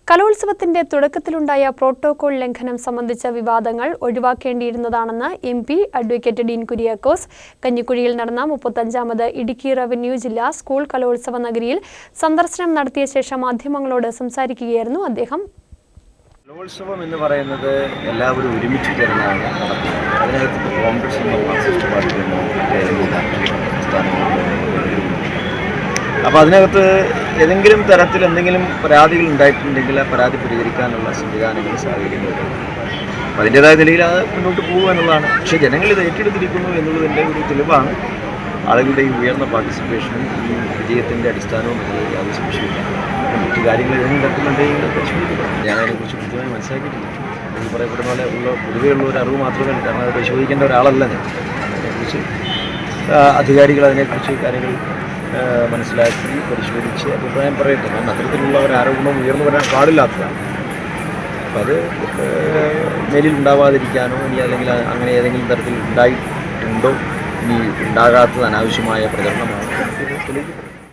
കലോത്സവത്തിന്റെ തുടക്കത്തിലുണ്ടായ protocol ലംഘനം സംബന്ധിച്ച വിവാദങ്ങൾ ഒഴിവാക്കേണ്ടിയിരുന്നതാണെന്ന് എം.പി. അഡ്വക്കേറ്റ് ഡീൻ കുര്യാക്കോസ് കഞ്ഞിക്കുഴിയിൽ നടന്ന 35ാമത് ഇടുക്കി റവന്യൂ ജില്ലാ സ്കൂൾ കലോത്സവ നഗരിയിൽ സന്ദർശനം നടത്തിയ ശേഷം മാധ്യമങ്ങളോട് സംസാരിക്കുകയായിരുന്നു അദ്ദേഹം. കലോത്സവം എന്ന് പറയുന്നത് എല്ലാവരും ഒരുമിച്ച് ചേർന്നാണ് നടത്തുന്നത്. അതിനകത്ത് കോൺഗ്രസ് മാർക്സിസ്റ്റ് അപ്പോൾ അതിനകത്ത് ഏതെങ്കിലും തരത്തിൽ എന്തെങ്കിലും പരാതികൾ ഉണ്ടായിട്ടുണ്ടെങ്കിൽ ആ പരാതി പരിഹരിക്കാനുള്ള സംവിധാനങ്ങൾ സാഹചര്യങ്ങളുണ്ട്. അപ്പോൾ അതിൻ്റേതായ നിലയിൽ അത് മുന്നോട്ട് പോകുക എന്നുള്ളതാണ്. പക്ഷേ ജനങ്ങൾ ഇത് ഏറ്റെടുത്തിരിക്കുന്നു എന്നുള്ളതിൻ്റെ ഒരു തെളിവാണ് ആളുകളുടെ ഈ ഉയർന്ന പാർട്ടിസിപ്പേഷനും ഈ വിജയത്തിൻ്റെ അടിസ്ഥാനവും എന്നുള്ളത് യാതൊരു സംശയമില്ല. മറ്റു കാര്യങ്ങൾ ഏതെങ്കിലും തരത്തിലുണ്ടെങ്കിൽ പരിശോധിക്കണം. ഞാനതിനെക്കുറിച്ച് കൃത്യമായി മനസ്സിലാക്കിയിട്ടില്ല. എന്ന് പറയപ്പെടുന്ന പോലെ പൊതുവെയുള്ള ഒരു അറിവ് മാത്രമേ, കാരണം അത് പരിശോധിക്കേണ്ട ഒരാളല്ല ഞാൻ. അതിനെക്കുറിച്ച് അധികാരികൾ അതിനെക്കുറിച്ച് കാര്യങ്ങൾ മനസ്സിലാക്കി പരിശോധിച്ച് അഭിപ്രായം പറയട്ടെ. കാരണം അത്തരത്തിലുള്ള ഒരു ആരോപണം ഉയർന്നു വരാൻ പാടില്ലാത്തതാണ്. അപ്പോൾ അത് മേലിൽ ഉണ്ടാവാതിരിക്കാനോ ഇനി അല്ലെങ്കിൽ അങ്ങനെ ഏതെങ്കിലും തരത്തിൽ ഉണ്ടായിട്ടുണ്ടോ, ഇനി ഉണ്ടാകാത്തത് അനാവശ്യമായ പ്രചരണമാണ് തെളിയിക്കപ്പെട്ടത്.